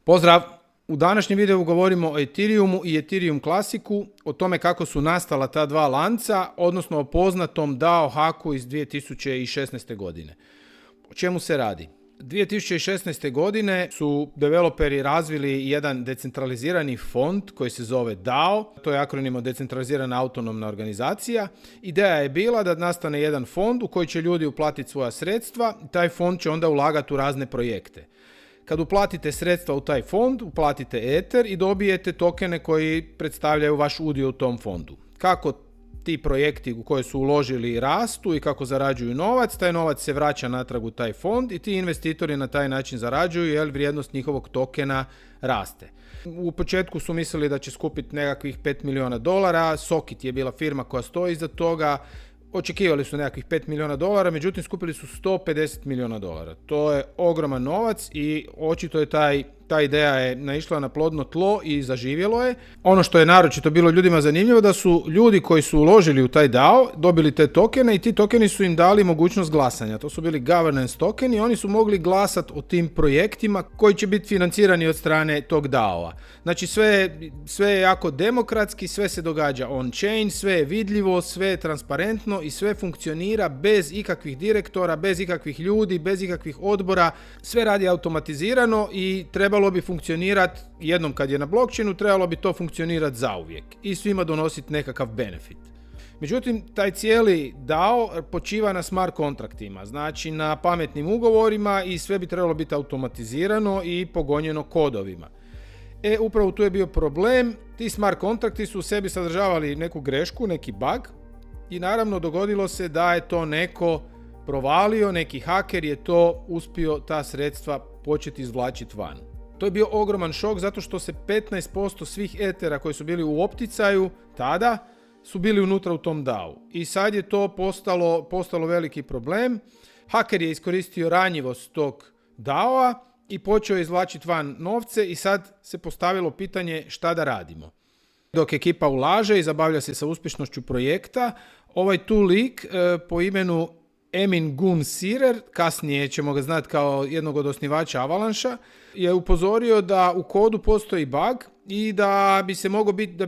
Pozdrav! U današnjem videu govorimo o Ethereumu i Ethereum klasiku, o tome kako su nastala ta dva lanca, odnosno o poznatom DAO haku iz 2016. godine. O čemu se radi? 2016. godine su developeri razvili jedan decentralizirani fond koji se zove DAO, to je akronimo decentralizirana autonomna organizacija. Ideja je bila da nastane jedan fond u koji će ljudi uplatiti svoja sredstva i taj fond će onda ulagati u razne projekte. Kad uplatite sredstva u taj fond, uplatite Ether i dobijete tokene koji predstavljaju vaš udio u tom fondu. Kako ti projekti u koje su uložili rastu i kako zarađuju novac, taj novac se vraća natrag u taj fond i ti investitori na taj način zarađuju jer vrijednost njihovog tokena raste. U početku su mislili da će skupiti nekakvih $5 milijuna, Sokit je bila firma koja stoji iza toga, očekivali su nekakvih $5 milijuna, međutim skupili su $150 milijuna. To je ogroman novac i očito je ta ideja je naišla na plodno tlo i zaživjelo je. Ono što je naročito bilo ljudima zanimljivo da su ljudi koji su uložili u taj DAO dobili te tokene i ti tokeni su im dali mogućnost glasanja. To su bili governance tokeni i oni su mogli glasati o tim projektima koji će biti financirani od strane tog DAO-a. Znači sve je jako demokratski, sve se događa on-chain, sve je vidljivo, sve je transparentno i sve funkcionira bez ikakvih direktora, bez ikakvih ljudi, bez ikakvih odbora. Sve radi automatizirano i trebalo bi funkcionirati, jednom kad je na blockchainu, trebalo bi to funkcionirati zauvijek i svima donositi nekakav benefit. Međutim, taj cijeli DAO počiva na smart kontraktima, znači na pametnim ugovorima i sve bi trebalo biti automatizirano i pogonjeno kodovima. Upravo tu je bio problem, ti smart kontrakti su u sebi sadržavali neku grešku, neki bug i naravno dogodilo se da je to neko provalio, neki haker je to uspio ta sredstva početi izvlačiti van. To je bio ogroman šok zato što se 15% svih etera koji su bili u opticaju tada su bili unutra u tom DAO. I sad je to postalo veliki problem. Haker je iskoristio ranjivost tog DAO-a i počeo izvlačiti van novce i sad se postavilo pitanje šta da radimo. Dok ekipa ulaže i zabavlja se sa uspješnošću projekta, ovaj tu lik po imenu Emin Gun Sirer, kasnije ćemo ga znati kao jednog od osnivača Avalanche, je upozorio da u kodu postoji bug i da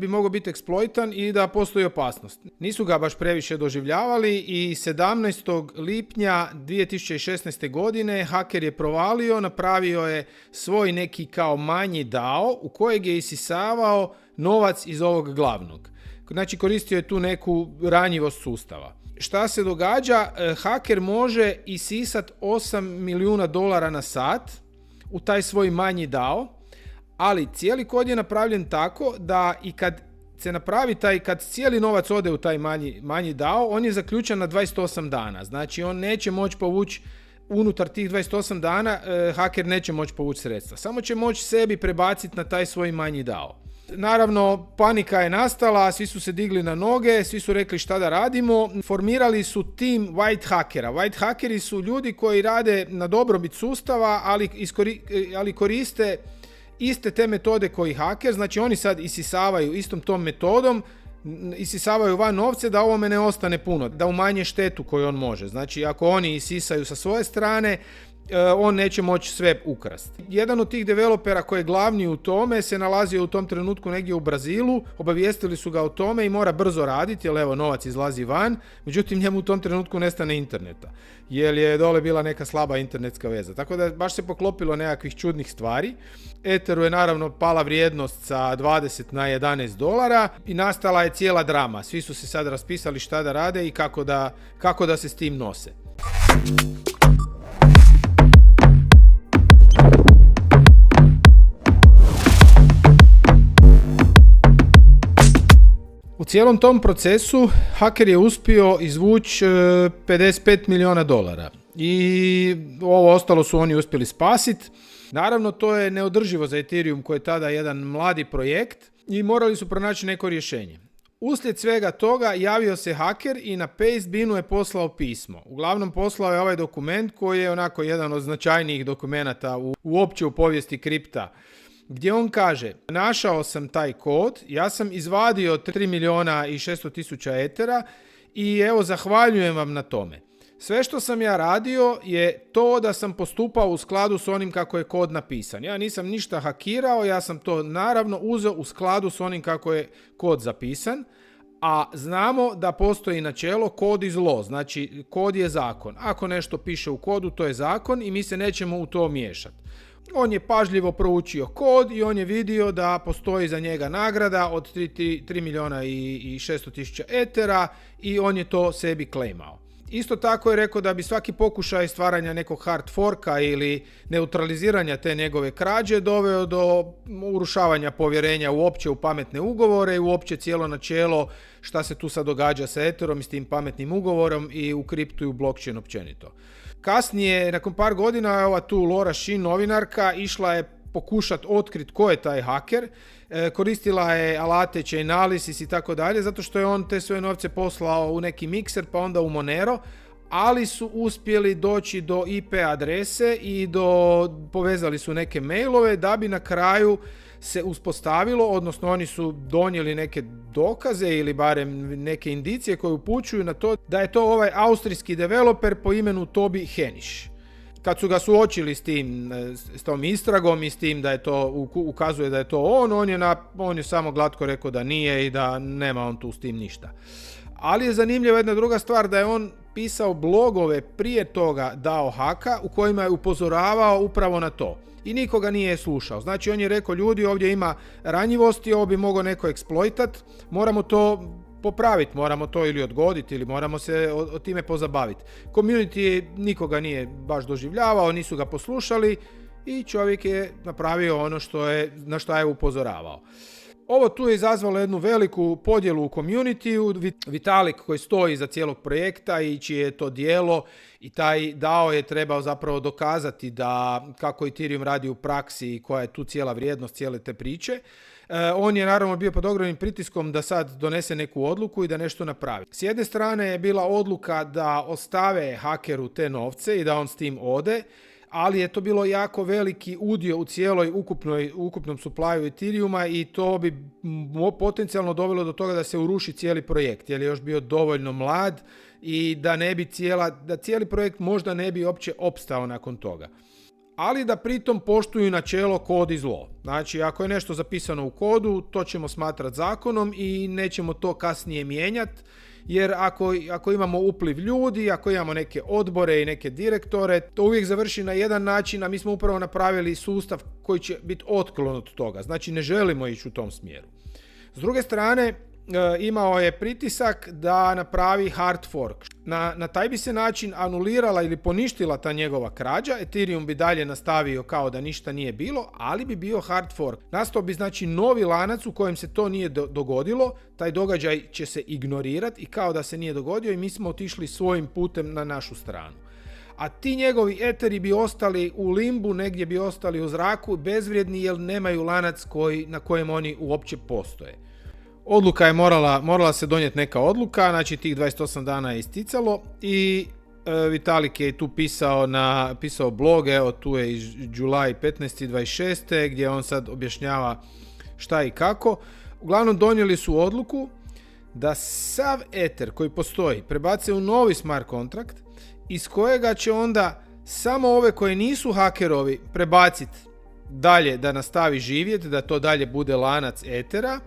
bi mogao biti eksploitan i da postoji opasnost. Nisu ga baš previše doživljavali i 17. lipnja 2016. godine haker je provalio, napravio je svoj neki kao manji DAO u kojeg je isisavao novac iz ovog glavnog. Znači koristio je tu neku ranjivost sustava. Šta se događa? Haker može isisati $8 milijuna na sat u taj svoj manji DAO, ali cijeli kod je napravljen tako da i kad se napravi kad cijeli novac ode u taj manji DAO, on je zaključan na 28 dana. Znači on neće moći povući unutar tih 28 dana, haker neće moći povući sredstva. Samo će moći sebi prebaciti na taj svoj manji DAO. Naravno, panika je nastala, svi su se digli na noge, svi su rekli šta da radimo. Formirali su tim white hackera. White hackeri su ljudi koji rade na dobrobit sustava, ali koriste iste te metode koji haker. Znači oni sad isisavaju istom tom metodom, isisavaju van novce da ovome ne ostane puno, da umanje štetu koju on može. Znači ako oni isisaju sa svoje strane, on neće moći sve ukrasti. Jedan od tih developera koji je glavni u tome se nalazio u tom trenutku negdje u Brazilu, obavijestili su ga o tome i mora brzo raditi jer evo novac izlazi van, međutim njemu u tom trenutku nestane interneta jer je dole bila neka slaba internetska veza. Tako da baš se poklopilo nekakvih čudnih stvari. Etheru je naravno pala vrijednost sa 20 na $11 i nastala je cijela drama. Svi su se sad raspisali šta da rade i kako da se s tim nose. U cijelom tom procesu haker je uspio izvući $55 milijuna i ovo ostalo su oni uspjeli spasiti. Naravno, to je neodrživo za Ethereum koji je tada jedan mladi projekt i morali su pronaći neko rješenje. Uslijed svega toga javio se haker i na Pastebinu je poslao pismo. Uglavnom poslao je ovaj dokument koji je onako jedan od značajnijih dokumenata uopće u povijesti kripta, gdje on kaže: našao sam taj kod, ja sam izvadio 3 milijuna i 600 tisuća etera i evo zahvaljujem vam na tome. Sve što sam ja radio je to da sam postupao u skladu s onim kako je kod napisan. Ja nisam ništa hakirao, ja sam to naravno uzeo u skladu s onim kako je kod zapisan, a znamo da postoji načelo kod is law, znači kod je zakon. Ako nešto piše u kodu, to je zakon i mi se nećemo u to miješati. On je pažljivo proučio kod i on je vidio da postoji za njega nagrada od 3 milijuna i 600 tisuća etera i on je to sebi claimao. Isto tako je rekao da bi svaki pokušaj stvaranja nekog hard forka ili neutraliziranja te njegove krađe doveo do urušavanja povjerenja uopće u pametne ugovore i uopće cijelo načelo šta se tu sad događa sa Etherom i s tim pametnim ugovorom i u kriptu i u blockchain općenito. Kasnije, nakon par godina, ova tu Laura Shin, novinarka, išla je pokušati otkriti ko je taj haker. Koristila je alate Chainalysis i tako dalje, zato što je on te svoje novce poslao u neki mikser, pa onda u Monero, ali su uspjeli doći do IP adrese i povezali su neke mailove da bi na kraju se uspostavilo, odnosno oni su donijeli neke dokaze ili barem neke indicije koje upućuju na to da je to ovaj austrijski developer po imenu Tobi Henisch. Kad su ga suočili s tom istragom i s tim da je to, ukazuje da je to on je samo glatko rekao da nije i da nema on tu s tim ništa. Ali je zanimljiva jedna druga stvar, da je on pisao blogove prije toga DAO haka u kojima je upozoravao upravo na to. I nikoga nije slušao. Znači on je rekao, ljudi, ovdje ima ranjivosti, ovo bi mogao neko eksploitat, moramo to popraviti, moramo to ili odgoditi ili moramo se o time pozabaviti. Community nikoga nije baš doživljavao, nisu ga poslušali i čovjek je napravio ono na što je upozoravao. Ovo tu je izazvalo jednu veliku podjelu u community-u. Vitalik koji stoji iza cijelog projekta i čije je to djelo i taj DAO je trebao zapravo dokazati da kako Ethereum radi u praksi i koja je tu cijela vrijednost cijele te priče. On je naravno bio pod ogromnim pritiskom da sad donese neku odluku i da nešto napravi. S jedne strane je bila odluka da ostave hakeru te novce i da on s tim ode, ali je to bilo jako veliki udio u cijeloj ukupnom supply Ethereuma i to bi potencijalno dovelo do toga da se uruši cijeli projekt, jer je još bio dovoljno mlad i da cijeli projekt možda ne bi uopće opstao nakon toga. Ali da pritom poštuju načelo code is law. Znači, ako je nešto zapisano u kodu, to ćemo smatrati zakonom i nećemo to kasnije mijenjati, jer ako imamo upliv ljudi, ako imamo neke odbore i neke direktore, to uvijek završi na jedan način, a mi smo upravo napravili sustav koji će biti otklon od toga. Znači, ne želimo ići u tom smjeru. S druge strane, imao je pritisak da napravi hard fork. Na taj bi se način anulirala ili poništila ta njegova krađa, Ethereum bi dalje nastavio kao da ništa nije bilo, ali bi bio hard fork. Nastao bi znači novi lanac u kojem se to nije dogodilo, taj događaj će se ignorirati i kao da se nije dogodio i mi smo otišli svojim putem na našu stranu. A ti njegovi eteri bi ostali u limbu, negdje bi ostali u zraku, bezvrijedni jer nemaju lanac na kojem oni uopće postoje. Odluka je morala se donijeti neka odluka, znači tih 28 dana je isticalo i Vitalik je tu pisao blog, evo tu je iz July 15.26. gdje on sad objašnjava šta i kako. Uglavnom donijeli su odluku da sav Ether koji postoji prebace u novi smart kontrakt iz kojega će onda samo ove koje nisu hakerovi prebaciti dalje da nastavi živjeti, da to dalje bude lanac Ethera,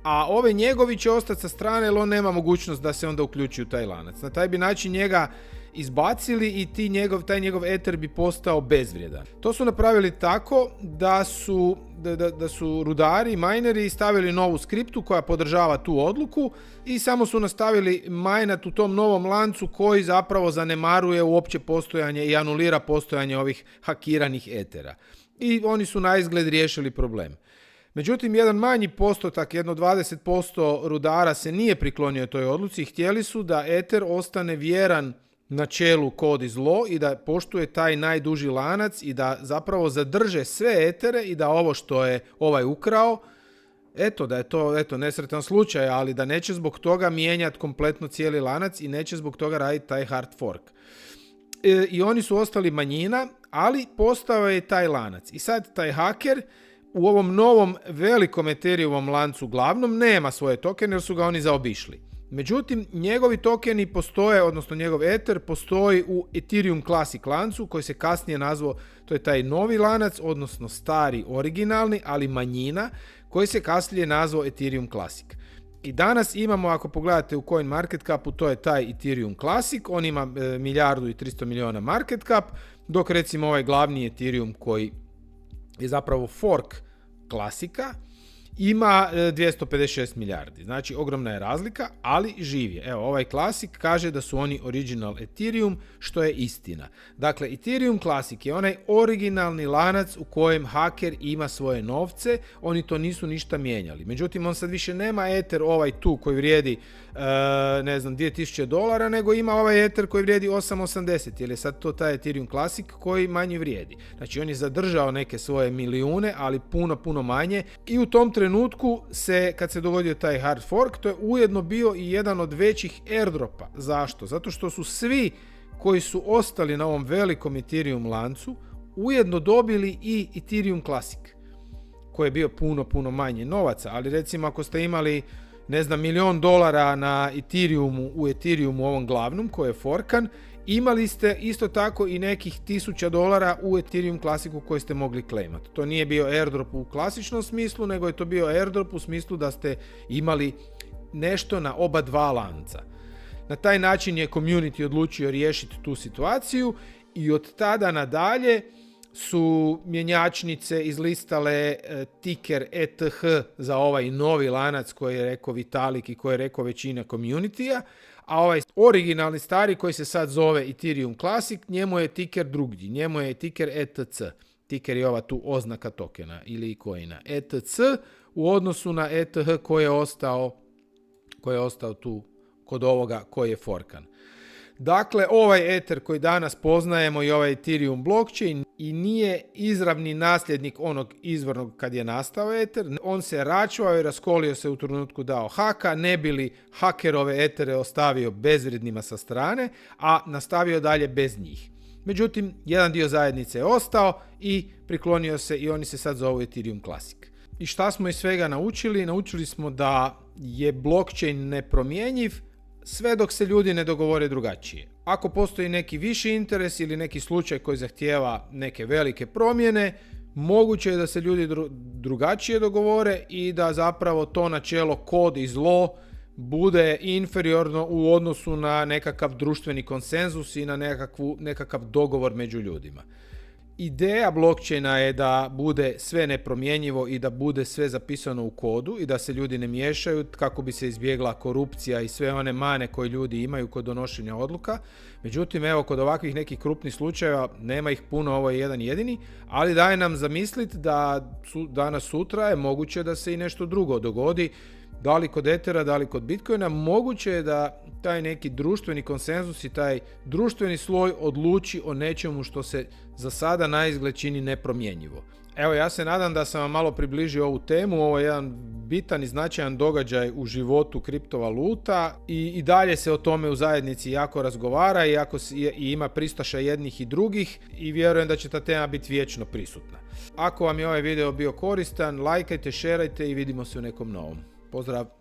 a ove njegovi će ostati sa strane jer on nema mogućnost da se onda uključi u taj lanac. Na taj bi način njega izbacili i taj njegov Ether bi postao bezvrijedan. To su napravili tako da su rudari, mineri stavili novu skriptu koja podržava tu odluku i samo su nastavili majnat u tom novom lancu koji zapravo zanemaruje uopće postojanje i anulira postojanje ovih hakiranih Ethera. I oni su naizgled riješili problem. Međutim, jedan manji postotak, jedno 20% rudara se nije priklonio toj odluci i htjeli su da Ether ostane vjeran načelu code is law i da poštuje taj najduži lanac i da zapravo zadrže sve Ethere i da ovo što je ovaj ukrao, da je to nesretan slučaj, ali da neće zbog toga mijenjati kompletno cijeli lanac i neće zbog toga raditi taj hard fork. I oni su ostali manjina, ali postao je taj lanac. I sad taj haker u ovom novom velikom Ethereumovom lancu glavnom nema svoje tokene jer su ga oni zaobišli. Međutim, njegovi tokeni postoje, odnosno njegov Ether postoji u Ethereum Classic lancu koji se kasnije nazvao, to je taj novi lanac, odnosno stari originalni, ali manjina, koji se kasnije nazvao Ethereum Classic. I danas imamo, ako pogledate u CoinMarketCapu, to je taj Ethereum Classic, on ima 1,3 milijarda market cap, dok recimo ovaj glavni Ethereum koji je zapravo fork klasika, ima 256 milijardi. Znači, ogromna je razlika, ali živ je. Evo, ovaj Classic kaže da su oni original Ethereum, što je istina. Dakle, Ethereum Classic je onaj originalni lanac u kojem haker ima svoje novce, oni to nisu ništa mijenjali. Međutim, on sad više nema Ether ovaj tu koji vrijedi $2000, nego ima ovaj Ether koji vrijedi 8,80, jer je sad to taj Ethereum Classic koji manje vrijedi. Znači, on je zadržao neke svoje milijune, ali puno manje, i u tom trenutku kad se dogodio taj hard fork, to je ujedno bio i jedan od većih airdropa. Zašto? Zato što su svi koji su ostali na ovom velikom Ethereum lancu ujedno dobili i Ethereum Classic, koji je bio puno manje novaca, ali recimo ako ste imali $1 milion na Ethereumu, u Ethereumu ovom glavnom koji je forkan, imali ste isto tako i nekih $1000 u Ethereum Classicu koji ste mogli claimati. To nije bio airdrop u klasičnom smislu, nego je to bio airdrop u smislu da ste imali nešto na oba dva lanca. Na taj način je community odlučio riješiti tu situaciju i od tada nadalje su mjenjačnice izlistale ticker ETH za ovaj novi lanac koji je rekao Vitalik i koji je rekao većina community-a, a ovaj originalni stari koji se sad zove Ethereum Classic, njemu je ticker drugdje, njemu je ticker ETC. Ticker je ova tu oznaka tokena ili coina. ETC u odnosu na ETH koji je ostao tu kod ovoga koji je forkan. Dakle, ovaj Ether koji danas poznajemo i ovaj Ethereum blockchain i nije izravni nasljednik onog izvornog kad je nastao Ether. On se račvao i raskolio se u trenutku dao haka, ne bi li hakerove Ethere ostavio bezvrijednima sa strane, a nastavio dalje bez njih. Međutim, jedan dio zajednice je ostao i priklonio se i oni se sad zovu Ethereum Classic. I šta smo iz svega naučili? Naučili smo da je blockchain nepromjenjiv sve dok se ljudi ne dogovore drugačije. Ako postoji neki viši interes ili neki slučaj koji zahtijeva neke velike promjene, moguće je da se ljudi drugačije dogovore i da zapravo to načelo kod i zlo bude inferiorno u odnosu na nekakav društveni konsenzus i na nekakav dogovor među ljudima. Ideja blockchaina je da bude sve nepromjenjivo i da bude sve zapisano u kodu i da se ljudi ne miješaju kako bi se izbjegla korupcija i sve one mane koje ljudi imaju kod donošenja odluka. Međutim, evo, kod ovakvih nekih krupnih slučajeva nema ih puno, ovo je jedan jedini, ali daje nam zamisliti da danas sutra je moguće da se i nešto drugo dogodi, da li kod Ethera, da li kod Bitcoina. Moguće je da taj neki društveni konsenzus i taj društveni sloj odluči o nečemu što se za sada naizgled čini nepromjenjivo. Evo, ja se nadam da sam vam malo približio ovu temu. Ovo je jedan bitan i značajan događaj u životu kriptovaluta i dalje se o tome u zajednici jako razgovara i ima pristaša jednih i drugih i vjerujem da će ta tema biti vječno prisutna. Ako vam je ovaj video bio koristan, lajkajte, šerajte i vidimo se u nekom novom. Pozdrav!